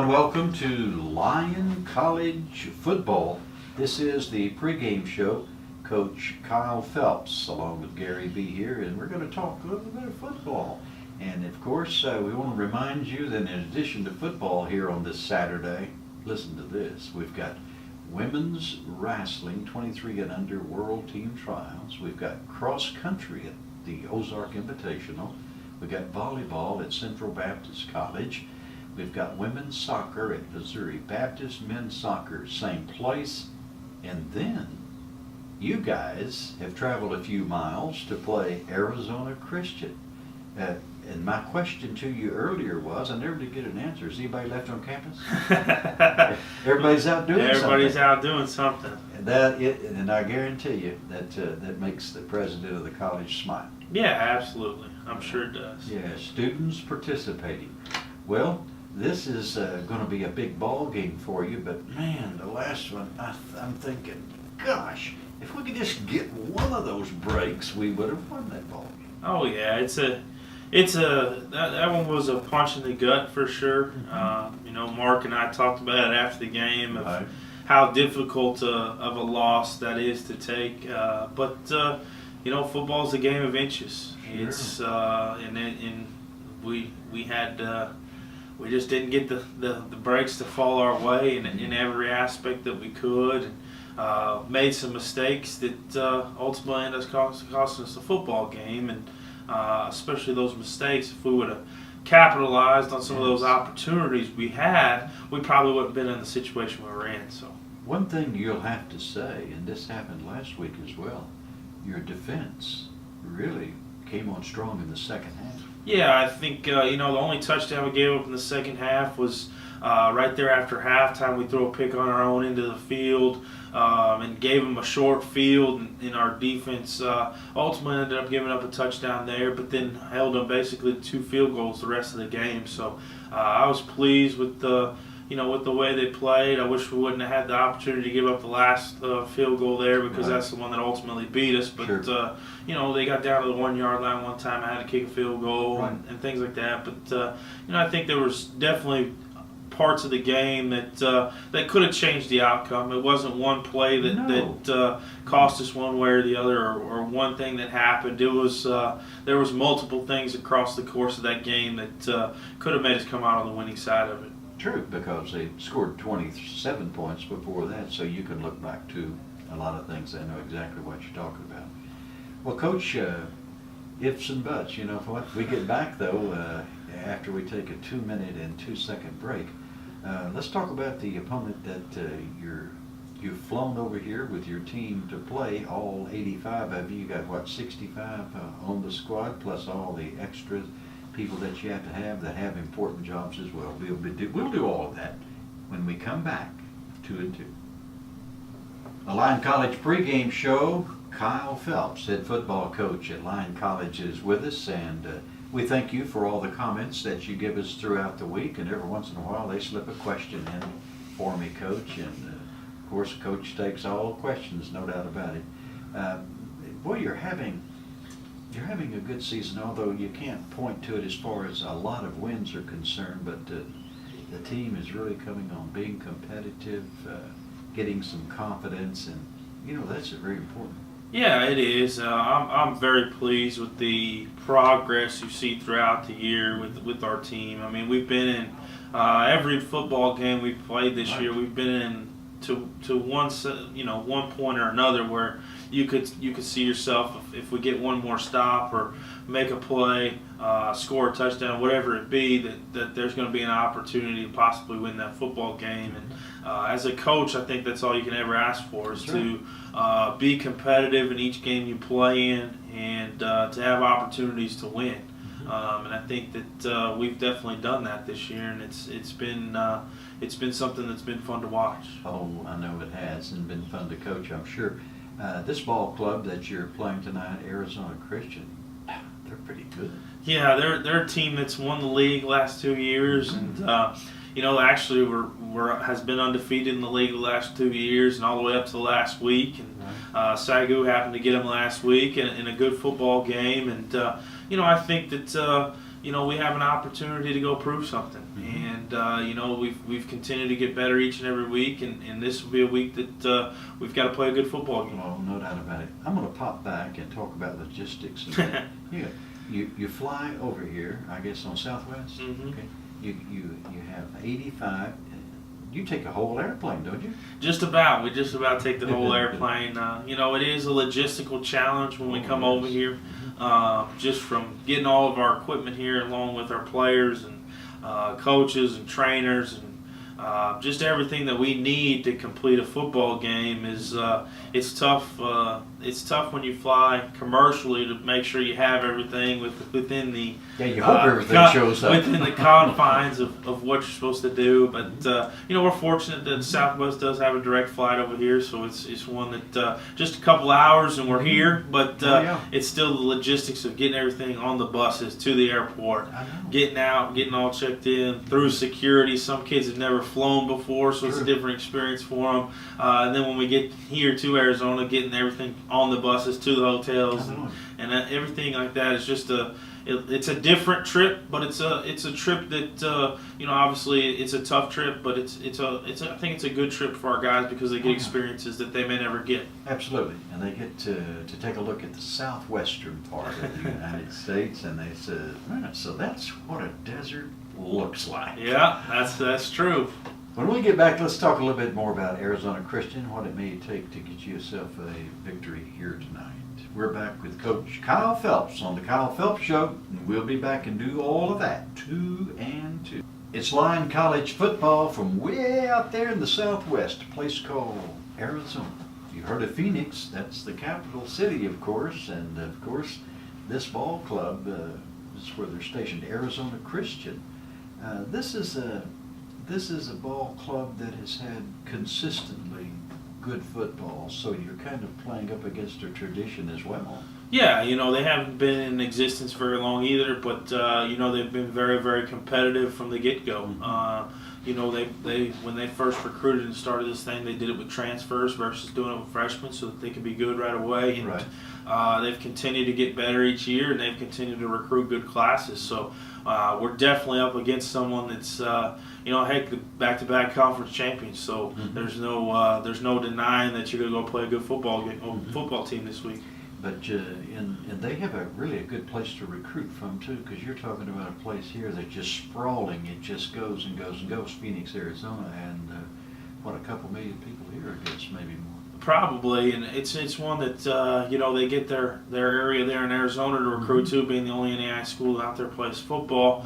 and welcome to Lyon College football. This is the pregame show. Coach Kyle Phelps along with Gary B here, and we're going to talk a little bit of football. And of course, we want to remind you that in addition to football here on this Saturday, listen to this. We've got women's wrestling 23 and under world team trials. We've got cross country at the Ozark Invitational. We've got volleyball at Central Baptist College. We've got women's soccer at Missouri Baptist, men's soccer, same place. And then you guys have traveled a few miles to play Arizona Christian. And my question to you earlier was, I never did get an answer. Is anybody left on campus? Everybody's out doing something. Everybody's out doing something. And I guarantee you that makes the president of the college smile. Yeah, absolutely. I'm sure it does. Yeah, students participating. Well, this is going to be a big ball game for you, but man, the last one, I'm thinking, gosh, if we could just get one of those breaks, we would have won that ball game. Oh yeah, that one was a punch in the gut for sure. Mark and I talked about it after the game of how difficult of a loss that is to take. But football's a game of inches. Sure. It's and we had. We just didn't get the breaks to fall our way in every aspect that we could. Made some mistakes that ultimately ended up costing us the football game. And especially those mistakes, if we would have capitalized on some of those opportunities we had, we probably wouldn't have been in the situation we were in. So one thing you'll have to say, and this happened last week as well, your defense really came on strong in the second half. Yeah, I think, the only touchdown we gave up in the second half was right there after halftime. We threw a pick on our own into the field and gave them a short field, and our defense ultimately ended up giving up a touchdown there, but then held them basically to 2 field goals the rest of the game. So I was pleased with the way they played. I wish we wouldn't have had the opportunity to give up the last field goal there because that's the one that ultimately beat us. But, they got down to the 1 yard line one time. I had to kick a field goal and things like that. But, I think there was definitely parts of the game that could have changed the outcome. It wasn't one play that cost us one way or the other or one thing that happened. It was there was multiple things across the course of that game that could have made us come out on the winning side of it. True, because they scored 27 points before that, so you can look back to a lot of things and know exactly what you're talking about. Well, Coach, ifs and buts, for what we get back, though, after we take a 2-minute and 2-second break, let's talk about the opponent that you've flown over here with your team to play, all 85 of you. You got, 65 on the squad, plus all the extra people that you have to have that have important jobs as well. We'll do all of that when we come back, 2 and 2. The Lyon College pregame show. Kyle Phelps, head football coach at Lyon College, is with us, and we thank you for all the comments that you give us throughout the week, and every once in a while they slip a question in for me, Coach, and of course Coach takes all questions, no doubt about it. Boy, you're having a good season, although you can't point to it as far as a lot of wins are concerned, but the team is really coming on, being competitive, getting some confidence, and that's very important. Yeah, it is. I'm very pleased with the progress you see throughout the year with our team. I mean, we've been in every football game we've played this year. We've been in to one point or another where you could see yourself if we get one more stop or make a play, score a touchdown, whatever it be, that there's going to be an opportunity to possibly win that football game. And as a coach, I think that's all you can ever ask for is to be competitive in each game you play in and to have opportunities to win. And I think that we've definitely done that this year, and it's been something that's been fun to watch. Oh, I know it has, and been fun to coach, I'm sure. This ball club that you're playing tonight, Arizona Christian, they're pretty good. Yeah, they're a team that's won the league last 2 years, and actually has been undefeated in the league the last 2 years and all the way up to the last week. And Sagu happened to get them last week in a good football game, and I think that we have an opportunity to go prove something. And and we've continued to get better each and every week, and this will be a week that we've got to play a good football game. Well, no doubt about it. I'm going to pop back and talk about logistics. You fly over here, I guess, on Southwest. Mm-hmm. Okay. You have 85. You take a whole airplane, don't you? Just about. We just about take the whole airplane. It is a logistical challenge when we come over here, just from getting all of our equipment here, along with our players and coaches and trainers and just everything that we need to complete a football game. It's tough. It's tough when you fly commercially to make sure you have everything within the you hope everything shows up within the confines of what you're supposed to do. But we're fortunate that Southwest does have a direct flight over here, so it's one that just a couple hours and we're here. But it's still the logistics of getting everything on the buses to the airport, getting out, getting all checked in through security. Some kids have never flown before, so it's a different experience for them. And then when we get here to Arizona, getting everything on the buses to the hotels and everything like that is just it's a different trip, but it's a trip that obviously it's a tough trip, but I think it's a good trip for our guys because they get experiences that they may never get. Absolutely, and they get to take a look at the southwestern part of the United States, and they said, so that's what a desert looks like. Yeah, that's true. When we get back, let's talk a little bit more about Arizona Christian, what it may take to get yourself a victory here tonight. We're back with Coach Kyle Phelps on the Kyle Phelps Show, and we'll be back and do all of that, 2 and 2. It's Lyon College football from way out there in the southwest, a place called Arizona. You heard of Phoenix, that's the capital city, of course, and of course, this ball club is where they're stationed, Arizona Christian. This is a ball club that has had consistently good football, so you're kind of playing up against a tradition as well. Yeah, they haven't been in existence very long either, but they've been very, very competitive from the get-go. They when they first recruited and started this thing, they did it with transfers versus doing it with freshmen so that they could be good right away. And they've continued to get better each year, and they've continued to recruit good classes. So we're definitely up against someone that's the back-to-back conference champions. So there's no denying that you're going to go play a good football team this week. But and they have really a good place to recruit from too, because you're talking about a place here that's just sprawling. It just goes and goes and goes. Phoenix, Arizona, and a couple million people here, I guess, maybe more. Probably, and it's one that they get their area there in Arizona to recruit to, being the only NAI school out there plays football,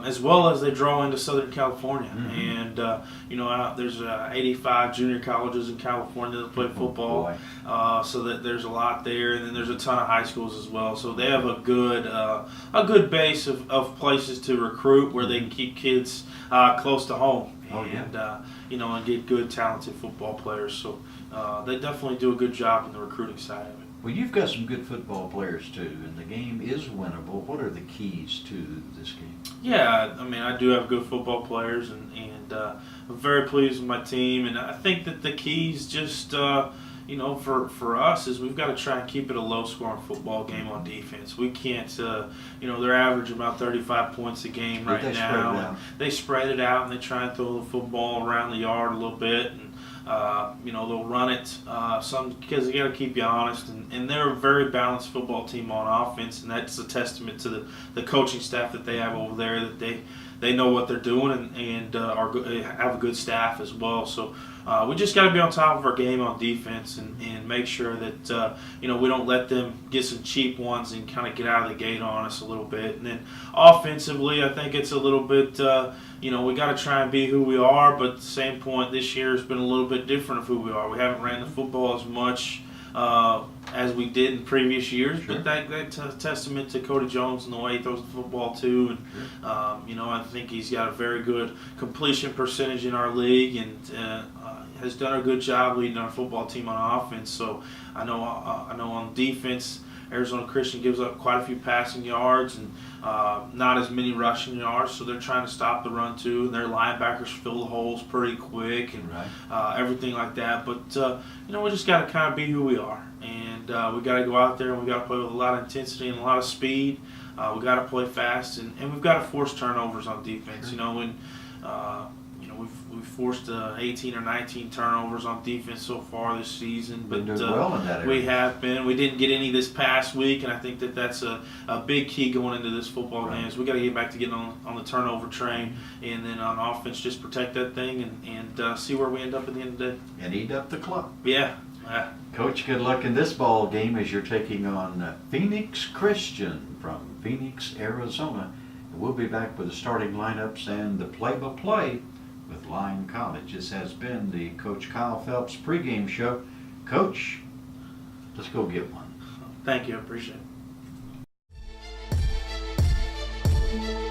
as well as they draw into Southern California, and there's 85 junior colleges in California that play football, so that there's a lot there, and then there's a ton of high schools as well. So they have a good base of places to recruit where they can keep kids close to home, and get good talented football players. So. They definitely do a good job in the recruiting side of it. Well, you've got some good football players too, and the game is winnable. What are the keys to this game? Yeah, I do have good football players, and I'm very pleased with my team. And I think that the keys just, for us is we've got to try and keep it a low-scoring football game on defense. We can't, they're averaging about 35 points a game right now. They spread it out, and they try and throw the football around the yard a little bit. And, they'll run it because they got to keep you honest, and they're a very balanced football team on offense, and that's a testament to the coaching staff that they have over there, that they know what they're doing and have a good staff as well. So we just got to be on top of our game on defense and make sure that we don't let them get some cheap ones and kind of get out of the gate on us a little bit. And then offensively, I think it's a little bit we got to try and be who we are, but at the same point, this year has been a little bit different of who we are. We haven't ran the football as much as we did in previous years, but that's a testament to Cody Jones and the way he throws the football too. And I think he's got a very good completion percentage in our league, and has done a good job leading our football team on offense. So I know on defense, Arizona Christian gives up quite a few passing yards and not as many rushing yards, so they're trying to stop the run too. And their linebackers fill the holes pretty quick and everything like that. But we just got to kind of be who we are, and we got to go out there and we got to play with a lot of intensity and a lot of speed. We got to play fast, and we've got to force turnovers on defense. When We've forced 18 or 19 turnovers on defense so far this season, but Been doing well in that area. we have been. We didn't get any this past week, and I think that's a big key going into this football Right. game. Is we got to get back to getting on the turnover train, and then on offense just protect that thing and see where we end up at the end of the day. And eat up the clock. Yeah. Coach, good luck in this ball game as you're taking on Phoenix Christian from Phoenix, Arizona. And we'll be back with the starting lineups and the play-by-play with Lyon College. This has been the Coach Kyle Phelps pregame show. Coach, let's go get one. Thank you. I appreciate it.